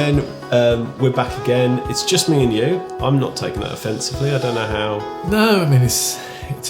again. We're back again. It's just me and you. I'm not taking that offensively. I don't know how. No, I mean it's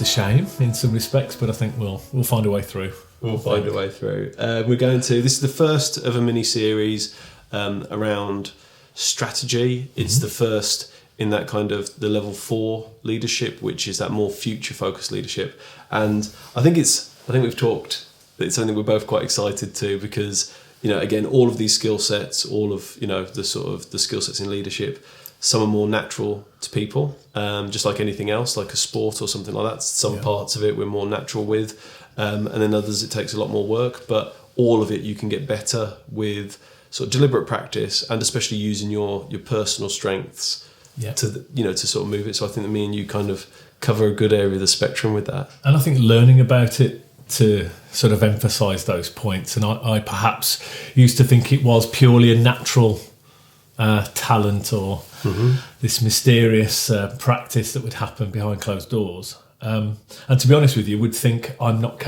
a shame in some respects, but I think we'll find a way through. We'll find a way through. This is the first of a mini series around strategy. It's the first in that kind of the level 4 leadership, which is that more future focused leadership. And I think we've talked. It's something we're both quite excited to, because again, all of these skill sets, all of the sort of the skill sets in leadership, some are more natural to people, just like anything else, like a sport or something like that. Some parts of it we're more natural with, and then others it takes a lot more work. But all of it you can get better with sort of deliberate practice, and especially using your personal strengths to sort of move it. So I think that me and you kind of cover a good area of the spectrum with that. And I think learning about it to sort of emphasise those points. And I perhaps used to think it was purely a natural talent or this mysterious practice that would happen behind closed doors. And to be honest with you, would think I'm not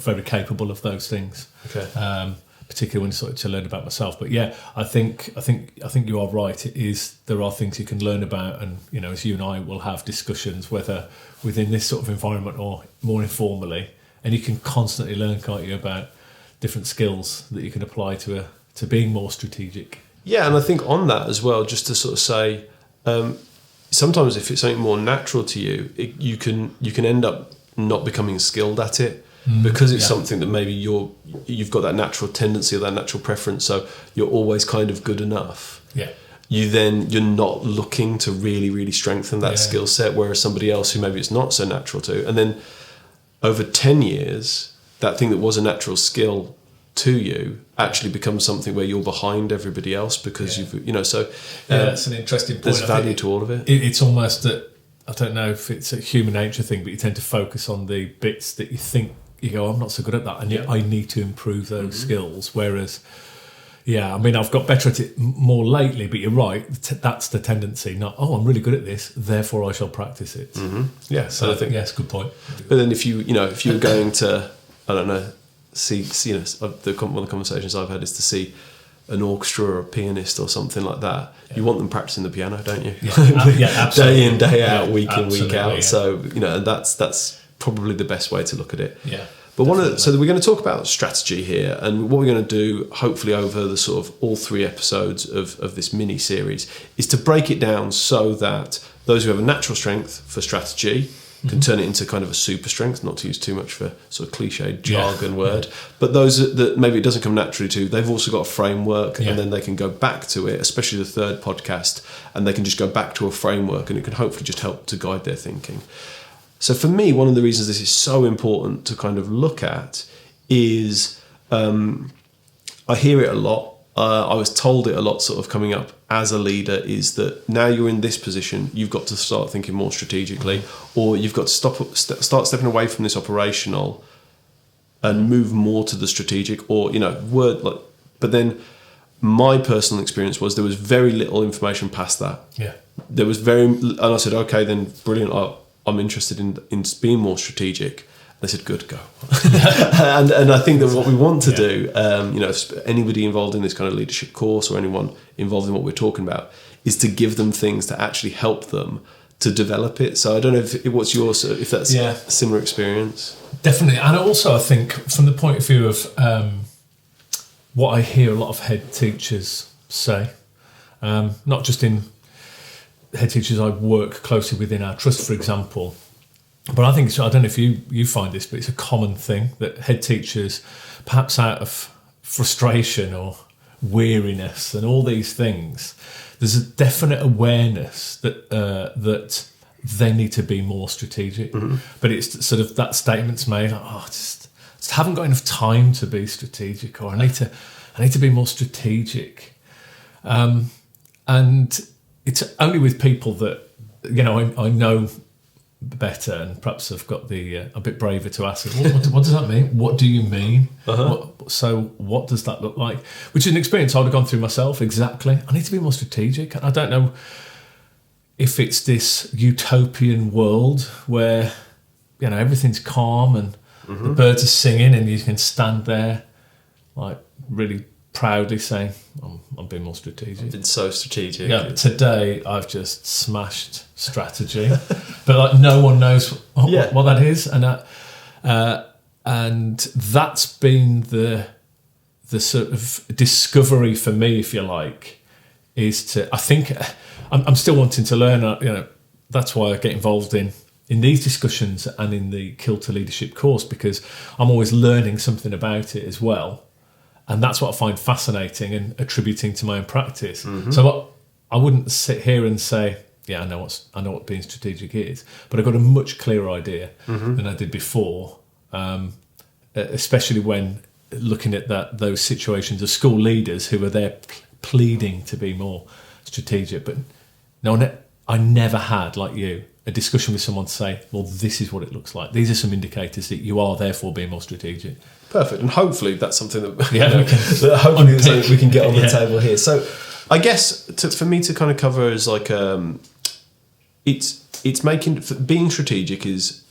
very capable of those things. Okay. Particularly when you started to learn about myself. But yeah, I think you are right. There are things you can learn about, and as you and I will have discussions, whether within this sort of environment or more informally, and you can constantly learn, can't you, about different skills that you can apply to being more strategic. Yeah, and I think on that as well, just to sort of say, sometimes if it's something more natural to you, you can end up not becoming skilled at it. Because it's something that maybe you've got that natural tendency or that natural preference, so you're always kind of good enough. Yeah. You're not looking to really, really strengthen that skill set, whereas somebody else who maybe it's not so natural to, and then over 10 years, that thing that was a natural skill to you actually becomes something where you're behind everybody else because that's an interesting point. There's value to all of it. It's almost that, I don't know if it's a human nature thing, but you tend to focus on the bits that you think you go, I'm not so good at that, and yet I need to improve those skills. Whereas, I've got better at it more lately, but you're right, that's the tendency. Not, I'm really good at this, therefore I shall practice it. Yeah, so I think it's a good point. But then if you're going to, I don't know, see one of the conversations I've had is to see an orchestra or a pianist or something like that. You want them practicing the piano, don't you? Absolutely. Day in, day out, week in, week out. Yeah. So that's probably the best way to look at it. Yeah. But so we're going to talk about strategy here, and what we're going to do, hopefully over the sort of all 3 episodes of this mini series, is to break it down so that those who have a natural strength for strategy can turn it into kind of a super strength, not to use too much for sort of cliched jargon word, but those that maybe it doesn't come naturally to, they've also got a framework, and then they can go back to it, especially the 3rd podcast, and they can just go back to a framework, and it can hopefully just help to guide their thinking. So for me, one of the reasons this is so important to kind of look at is I hear it a lot. I was told it a lot sort of coming up as a leader, is that now you're in this position, you've got to start thinking more strategically, or you've got to start stepping away from this operational and move more to the strategic, or, but then my personal experience was there was very little information past that. Yeah. There was and I said, okay, then brilliant. I'm interested in being more strategic. They said, good, go. and I think that what we want to do, anybody involved in this kind of leadership course or anyone involved in what we're talking about, is to give them things to actually help them to develop it. So I don't know if that's a similar experience. Definitely. And also I think from the point of view of what I hear a lot of head teachers say, not just in head teachers I work closely with in our trust, for example, but I think I don't know if you find this, but it's a common thing that head teachers, perhaps out of frustration or weariness and all these things, there's a definite awareness that they need to be more strategic. But it's sort of that statement's made, I just haven't got enough time to be strategic, or I need to be more strategic, and it's only with people that I know better, and perhaps I've got a bit braver to ask, what does that mean? What do you mean? What does that look like? Which is an experience I would have gone through myself. Exactly. I need to be more strategic. I don't know if it's this utopian world where everything's calm and the birds are singing and you can stand there like really proudly saying, I'm being more strategic. It's so strategic. Yeah, today I've just smashed strategy, but like no one knows what that is, and that's been the sort of discovery for me, if you like, I think I'm still wanting to learn. That's why I get involved in these discussions and in the Kilter leadership course, because I'm always learning something about it as well. And that's what I find fascinating and attributing to my own practice. Mm-hmm. So I wouldn't sit here and say, I know what being strategic is, but I got a much clearer idea than I did before, especially when looking at those situations of school leaders who are there pleading to be more strategic. But no, I never had, like you, a discussion with someone to say, well, this is what it looks like. These are some indicators that you are therefore being more strategic. Perfect. And hopefully that's something that, we can get on the table here. So I guess for me to kind of cover is like, it's making, being strategic is,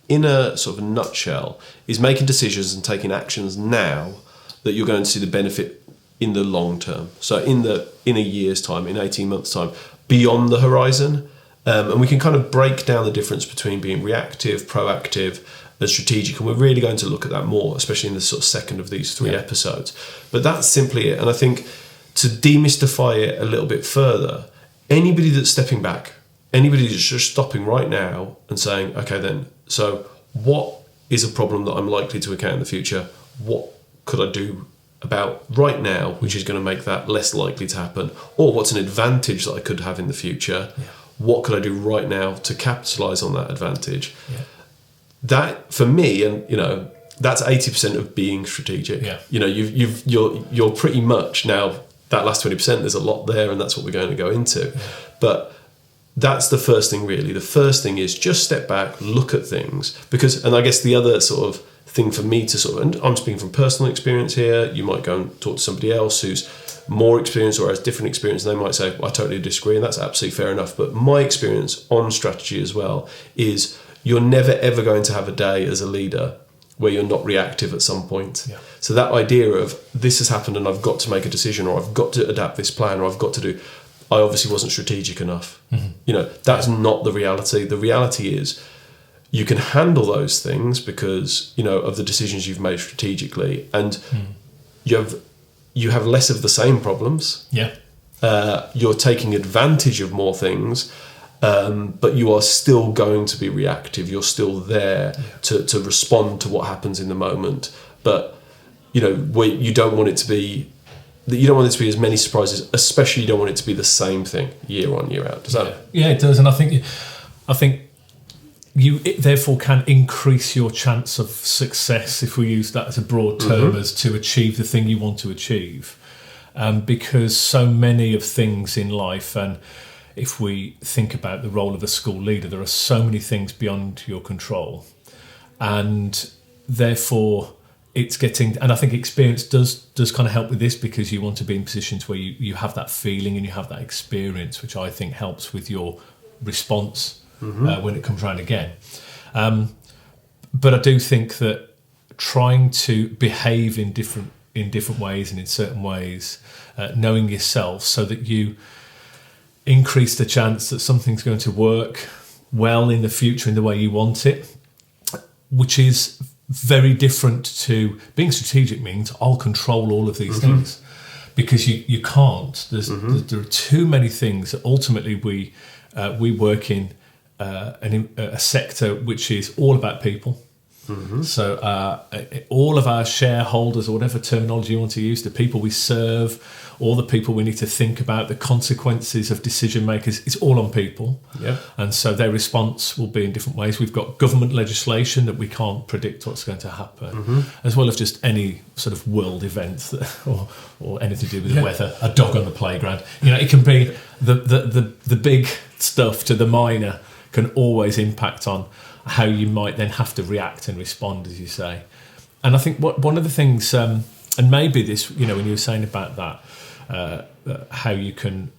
in a sort of a nutshell, is making decisions and taking actions now that you're going to see the benefit in the long term. So in a year's time, in 18 months' time, beyond the horizon. And we can kind of break down the difference between being reactive, proactive, and strategic. And we're really going to look at that more, especially in the sort of second of these 3 episodes. But that's simply it. And I think to demystify it a little bit further, anybody that's stepping back, anybody that's just stopping right now and saying, okay, then, so what is a problem that I'm likely to encounter in the future? What could I do about right now, which is going to make that less likely to happen? Or what's an advantage that I could have in the future? Yeah. What could I do right now to capitalize on that advantage? Yeah. That, for me, and that's 80% of being strategic. Yeah. You're pretty much now, that last 20%, there's a lot there, and that's what we're going to go into. Yeah. But that's the first thing, really. The first thing is just step back, look at things, and I guess the other sort of thing for me to and I'm speaking from personal experience here. You might go and talk to somebody else who's more experienced or has different experience, and they might say, I totally disagree, and that's absolutely fair enough. But my experience on strategy as well is you're never ever going to have a day as a leader where you're not reactive at some point. Yeah. So that idea of this has happened and I've got to make a decision, or I've got to adapt this plan, or I've got to do, I obviously wasn't strategic enough. Mm-hmm. That's not the reality. The reality is you can handle those things because, of the decisions you've made strategically, and you have less of the same problems. Yeah. You're taking advantage of more things, but you are still going to be reactive. You're still there to respond to what happens in the moment. But, where you don't want it to be, you don't want it to be as many surprises, especially you don't want it to be the same thing year on, year out. Does that? Yeah, it does. And I think you therefore can increase your chance of success, if we use that as a broad term, as to achieve the thing you want to achieve. Because so many of things in life, and if we think about the role of a school leader, there are so many things beyond your control. And therefore it's getting, and I think experience does kind of help with this, because you want to be in positions where you have that feeling and you have that experience, which I think helps with your response when it comes around again. But I do think that trying to behave in different ways and in certain ways, knowing yourself so that you increase the chance that something's going to work well in the future in the way you want it, which is very different to being strategic means I'll control all of these things, because you can't. There are too many things that ultimately we work in a sector which is all about people. So all of our shareholders, or whatever terminology you want to use, the people we serve, all the people we need to think about, the consequences of decision makers, it's all on people. Yeah. And so their response will be in different ways. We've got government legislation that we can't predict what's going to happen, as well as just any sort of world event or anything to do with the weather, a dog on the playground. It can be the big stuff to the minor can always impact on how you might then have to react and respond, as you say. And I think one of the things, and maybe this, when you were saying about that, how you can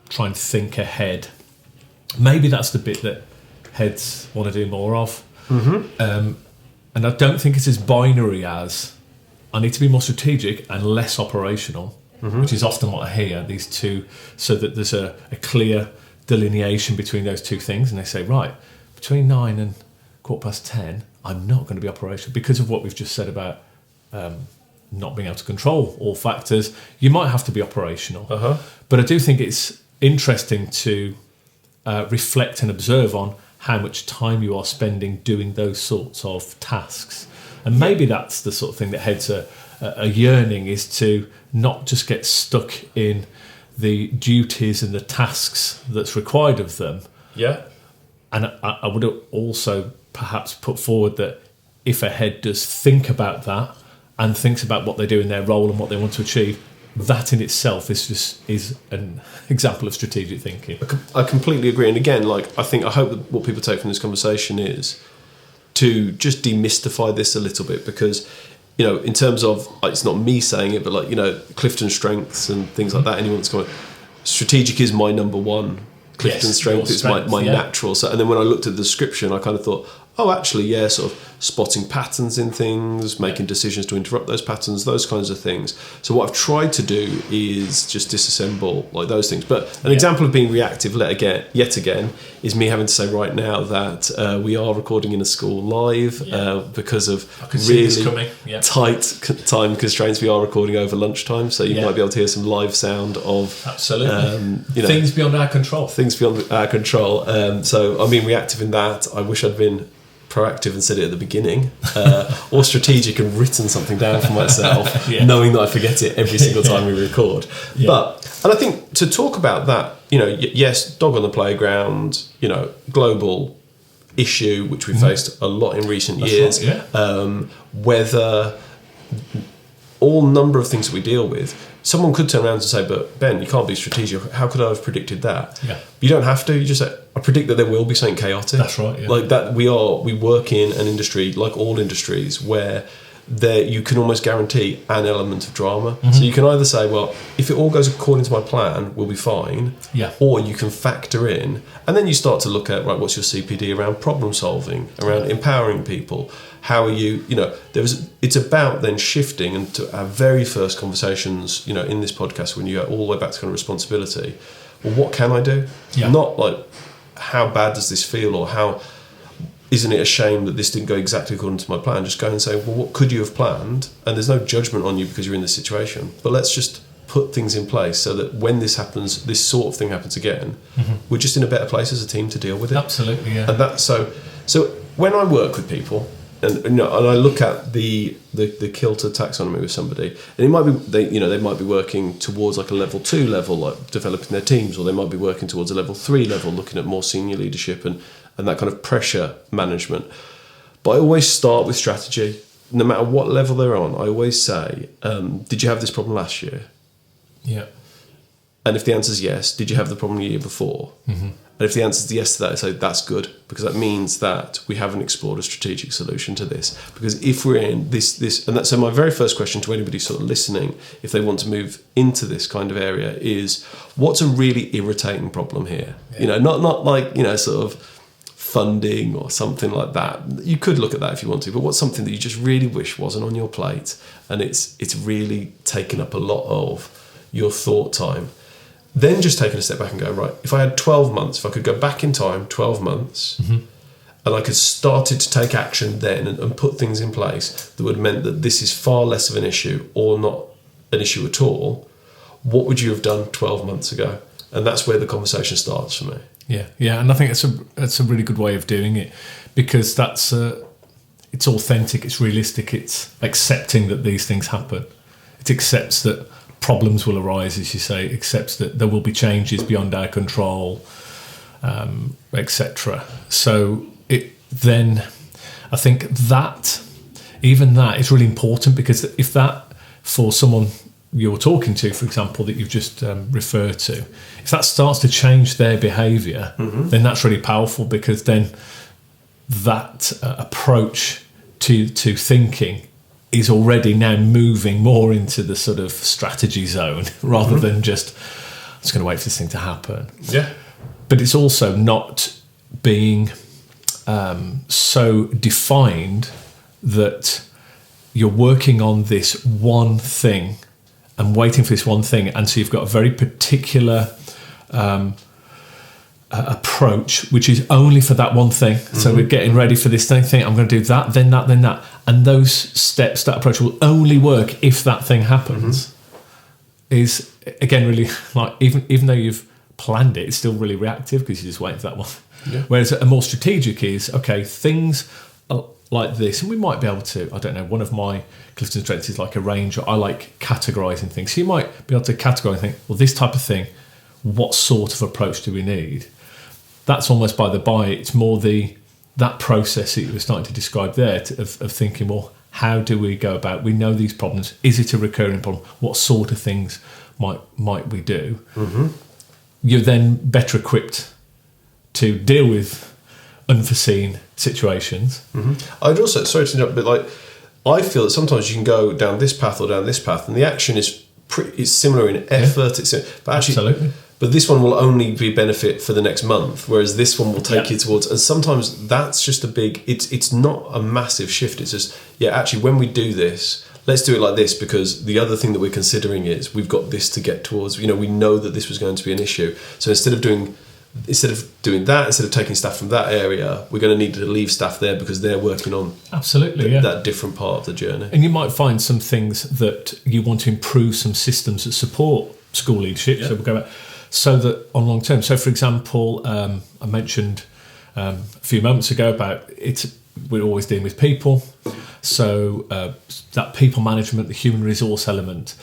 try and think ahead, maybe that's the bit that heads want to do more of. And I don't think it's as binary as I need to be more strategic and less operational, which is often what I hear, these two, so that there's a clear delineation between those two things. And they say, right, between 9 and 10:15, I'm not going to be operational because of what we've just said about not being able to control all factors. You might have to be operational. But I do think it's interesting to reflect and observe on how much time you are spending doing those sorts of tasks. And maybe that's the sort of thing that heads a yearning, is to not just get stuck in the duties and the tasks that's required of them. Yeah. And I would also perhaps put forward that if a head does think about that and thinks about what they do in their role and what they want to achieve, that in itself is an example of strategic thinking. I completely agree. And again, I hope that what people take from this conversation is to just demystify this a little bit, because, in terms of, it's not me saying it, but Clifton strengths and things like that, anyone that's going, strategic is my number one. Clifton strength is my natural. So, and then when I looked at the description, I kind of thought, oh, actually, yeah, sort of spotting patterns in things, making decisions to interrupt those patterns, those kinds of things. So what I've tried to do is just disassemble those things. But an example of being reactive, yet again, is me having to say right now that we are recording in a school live because of really tight time constraints. We are recording over lunchtime, so you might be able to hear some live sound of things beyond our control. Things beyond our control. So I'm being reactive in that. I wish I'd been proactive and said it at the beginning, or strategic and written something down for myself, knowing that I forget it every single time we record. And I think to talk about that, yes, dog on the playground, global issue which we faced a lot in recent years, whether all number of things that we deal with. Someone could turn around and say, but Ben, you can't be strategic. How could I have predicted that? Yeah. You don't have to. You just say, I predict that there will be something chaotic. That's right. Yeah. Like that, we work in an industry, like all industries, where you can almost guarantee an element of drama. So you can either say, well, if it all goes according to my plan, we'll be fine. Yeah. Or you can factor in, and then you start to look at, right, what's your CPD around problem solving, around empowering people? How are you, it's about then shifting, and to our very first conversations, in this podcast, when you go all the way back to kind of responsibility, well, what can I do? Yeah. Not how bad does this feel, or how isn't it a shame that this didn't go exactly according to my plan? Just go and say, well, what could you have planned? And there's no judgment on you because you're in this situation, but let's just put things in place so that when this happens, this sort of thing happens again, we're just in a better place as a team to deal with it. Absolutely, yeah. And that's so when I work with people, and I look at the Kilter taxonomy with somebody, and it might be they might be working towards a level 2 level, developing their teams, or they might be working towards a level 3 level, looking at more senior leadership and that kind of pressure management. But I always start with strategy, no matter what level they're on. I always say, did you have this problem last year? Yeah. And if the answer is yes, did you have the problem the year before? And if the answer is yes to that, I say that's good, because that means that we haven't explored a strategic solution to this. Because if we're in this, and that's so my very first question to anybody sort of listening, if they want to move into this kind of area, is what's a really irritating problem here? Yeah. Not sort of funding or something like that. You could look at that if you want to, but what's something that you just really wish wasn't on your plate, and it's really taken up a lot of your thought time. Then just taking a step back and go, right, if I had 12 months, if I could go back in time 12 months, and I could started to take action then and put things in place that would have meant that this is far less of an issue or not an issue at all, what would you have done 12 months ago? And that's where the conversation starts for me. Yeah, and I think it's a really good way of doing it, because it's authentic, it's realistic, it's accepting that these things happen. It accepts that problems will arise, as you say, accepts that there will be changes beyond our control, etc. So I think that is really important, because if that, for someone you're talking to, for example, that you've just referred to, if that starts to change their behaviour, then that's really powerful, because then that approach to thinking is already now moving more into the sort of strategy zone, rather than just going to wait for this thing to happen. Yeah. But it's also not being so defined that you're working on this one thing and waiting for this one thing, and so you've got a very particular approach, which is only for that one thing. So we're getting ready for this thing. I'm going to do that, then that, then that, and those steps, that approach will only work if that thing happens. Is again really like even though you've planned it, it's still really reactive because you're just waiting for that one. Yeah. Whereas a more strategic is, okay, things like this, and we might be able to, I don't know, one of my Clifton strengths is like a range, or I like categorising things. So you might be able to categorise and think, well, this type of thing, what sort of approach do we need? That's almost by the by. It's more that process that you were starting to describe there of thinking, well, how do we go about? We know these problems. Is it a recurring problem? What sort of things might we do? You're then better equipped to deal with unforeseen situations. I'd also, sorry to interrupt, but like I feel that sometimes you can go down this path or down this path, and the action is similar in effort. It's but actually, absolutely. But this one will only be benefit for the next month, whereas this one will take you towards. And sometimes that's just a big. It's not a massive shift. It's just actually when we do this, let's do it like this, because the other thing that we're considering is we've got this to get towards. We know that this was going to be an issue. So instead of doing that, instead of taking staff from that area, we're going to need to leave staff there because they're working on that different part of the journey. And you might find some things that you want to improve, some systems that support school leadership. So we'll go back. So that on long term. So for example, I mentioned a few moments ago about we're always dealing with people. So that people management, the human resource element.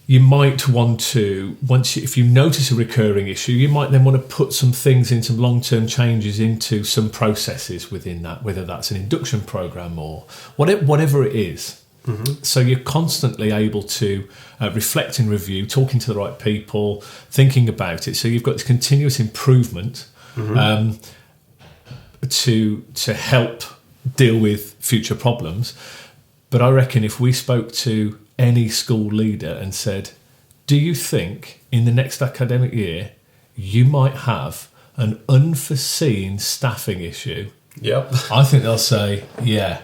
You might want to, if you notice a recurring issue, you might then want to put some things in, some long-term changes into some processes within that, whether that's an induction program or whatever it is. So you're constantly able to reflect and review, talking to the right people, thinking about it. So you've got this continuous improvement to help deal with future problems. But I reckon if we spoke to any school leader and said, do you think in the next academic year you might have an unforeseen staffing issue? Yep. I think they'll say, yeah.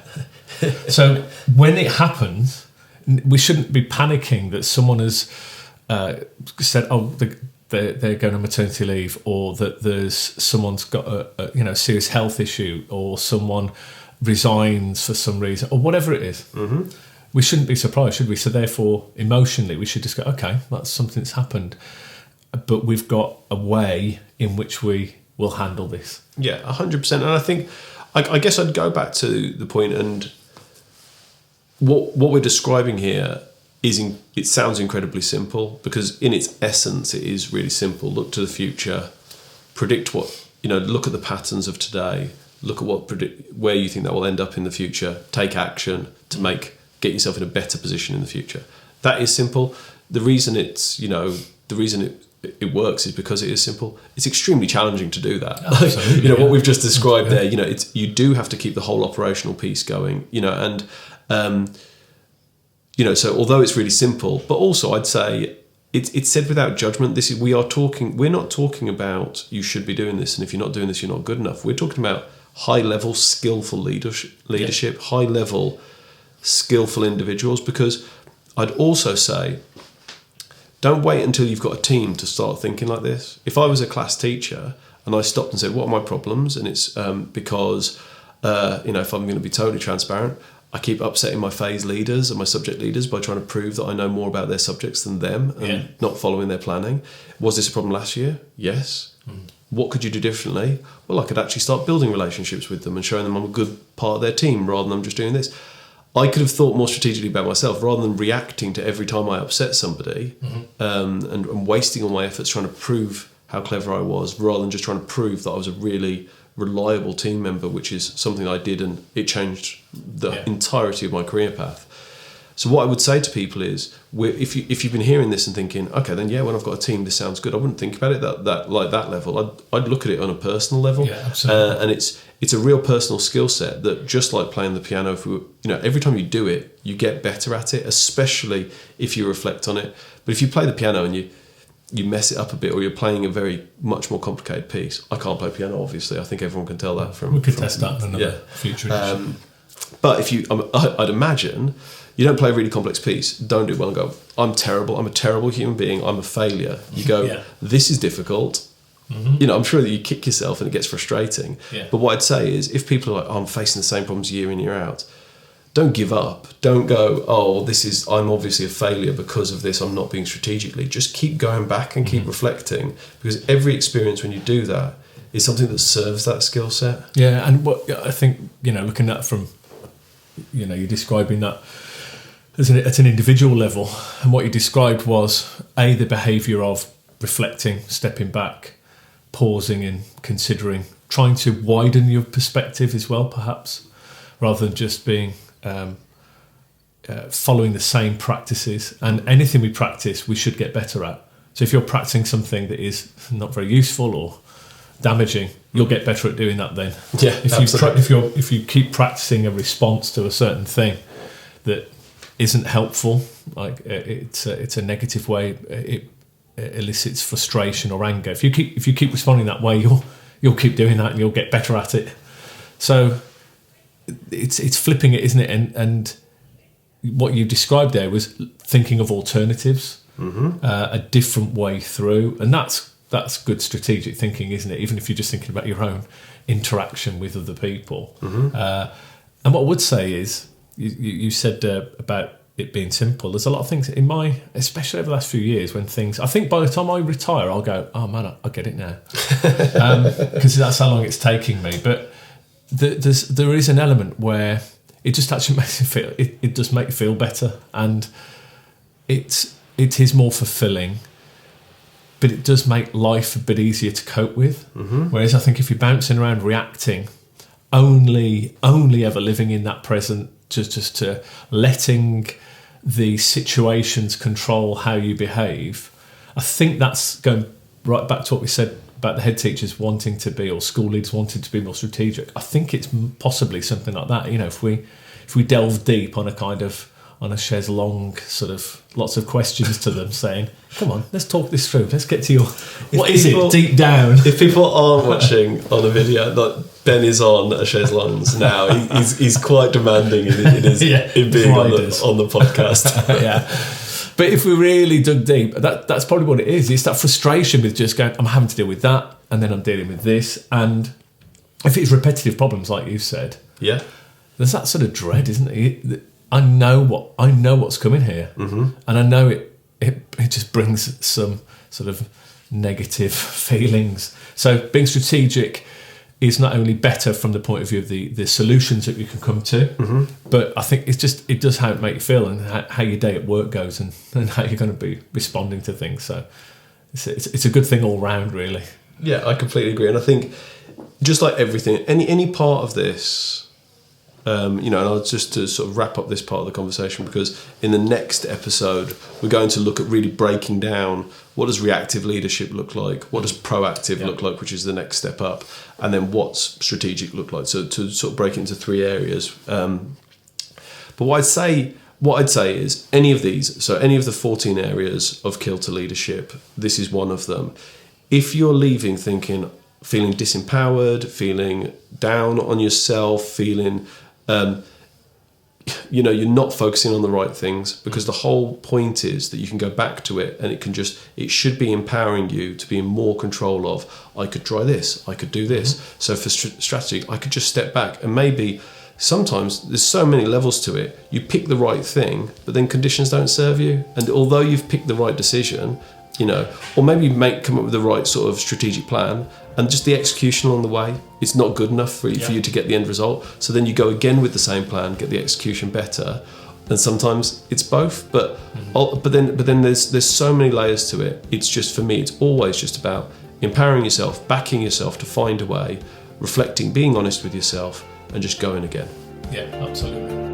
So when it happens, we shouldn't be panicking that someone has said, oh, they're going on maternity leave, or that someone's got a serious health issue, or someone resigns for some reason, or whatever it is. We shouldn't be surprised, should we? So therefore, emotionally, we should just go, okay, that's something that's happened, but we've got a way in which we will handle this. Yeah, 100%. And I think, I guess I'd go back to the point, and what we're describing here it sounds incredibly simple, because in its essence, it is really simple. Look to the future, predict look at the patterns of today, look at where you think that will end up in the future, take action to get yourself in a better position in the future. That is simple. The reason it works is because it is simple. It's extremely challenging to do that. Absolutely, what we've just described there, you do have to keep the whole operational piece going, and so although it's really simple, but also I'd say it's said without judgment. We're not talking about you should be doing this, and if you're not doing this, you're not good enough. We're talking about high level skillful leadership, high level skillful individuals, because I'd also say don't wait until you've got a team to start thinking like this. If I was a class teacher and I stopped and said, what are my problems? And it's because, if I'm going to be totally transparent, I keep upsetting my phase leaders and my subject leaders by trying to prove that I know more about their subjects than them and not following their planning. Was this a problem last year? Yes. What could you do differently? Well, I could actually start building relationships with them and showing them I'm a good part of their team rather than I'm just doing this. I could have thought more strategically about myself rather than reacting to every time I upset somebody and wasting all my efforts trying to prove how clever I was, rather than just trying to prove that I was a really reliable team member, which is something I did, and it changed the entirety of my career path. So what I would say to people is, if you've been hearing this and thinking, okay, then when I've got a team, this sounds good. I wouldn't think about it that level. I'd look at it on a personal level, and it's a real personal skill set that, just like playing the piano, every time you do it, you get better at it, especially if you reflect on it. But if you play the piano and you mess it up a bit, or you're playing a very much more complicated piece, I can't play piano, obviously. I think everyone can tell that from. We could test that in another future edition. But I'd imagine you don't play a really complex piece, don't do it well and go, I'm terrible, I'm a terrible human being, I'm a failure. You go, this is difficult. You know, I'm sure that you kick yourself and it gets frustrating. Yeah. But what I'd say is, if people are like, I'm facing the same problems year in, year out, don't give up. Don't go, I'm obviously a failure because of this, I'm not being strategically. Just keep going back and keep reflecting, because every experience when you do that is something that serves that skill set. Yeah, and what I think, looking at from, you're describing that at an individual level, and what you described was the behaviour of reflecting, stepping back, pausing and considering, trying to widen your perspective as well, perhaps, rather than just being following the same practices. And anything we practice, we should get better at. So if you're practicing something that is not very useful or damaging, you'll get better at doing that then. Yeah, if you keep practicing a response to a certain thing that isn't helpful, like it's a negative way, it elicits frustration or anger. If you keep responding that way, you'll keep doing that and you'll get better at it. So it's flipping it, isn't it? And what you described there was thinking of alternatives, a different way through, and that's good strategic thinking, isn't it? Even if you're just thinking about your own interaction with other people. And what I would say is, you said about it being simple. There's a lot of things especially over the last few years, when things, I think by the time I retire, I'll go, oh man, I get it now. Because that's how long it's taking me. But there is an element where it just actually makes you feel, it does make you feel better. And it is more fulfilling, but it does make life a bit easier to cope with. Whereas I think if you're bouncing around reacting, only ever living in that present, just to letting the situations control how you behave, I think that's going right back to what we said about the head teachers wanting to be, or school leaders wanting to be more strategic. I think it's possibly something like that. If we delve deep on a chaise longue, sort of lots of questions to them, saying, come on, let's talk this through. Let's get to what is it deep down? If people aren't watching on a video, like Ben is on a chaise longue now, he's quite demanding in being on the podcast. Yeah. But if we really dug deep, that's probably what it is. It's that frustration with just going, I'm having to deal with that, and then I'm dealing with this. And if it's repetitive problems, like you said, there's that sort of dread, isn't it? I know what's coming here, and I know it just brings some sort of negative feelings. So being strategic is not only better from the point of view of the solutions that you can come to, but I think it does how it makes you feel, and how your day at work goes, and how you're going to be responding to things. So it's a good thing all round, really. Yeah, I completely agree, and I think just like everything, any part of this. And I'll just to sort of wrap up this part of the conversation, because in the next episode we're going to look at really breaking down what does reactive leadership look like, what does proactive look like, which is the next step up, and then what's strategic look like. So to sort of break it into 3 areas. But what I'd say is any of the 14 areas of Kilter leadership, this is one of them. If you're leaving feeling disempowered, feeling down on yourself, feeling you're not focusing on the right things, because the whole point is that you can go back to it, and it should be empowering you to be in more control of, I could try this, I could do this. So for strategy, I could just step back, and maybe sometimes there's so many levels to it. You pick the right thing, but then conditions don't serve you, and although you've picked the right decision, or maybe come up with the right sort of strategic plan, and just the execution along the way, it's not good enough for you to get the end result. So then you go again with the same plan, get the execution better, and sometimes it's both. But then there's so many layers to it. It's just, for me, it's always just about empowering yourself, backing yourself to find a way, reflecting, being honest with yourself, and just going again. Yeah, absolutely.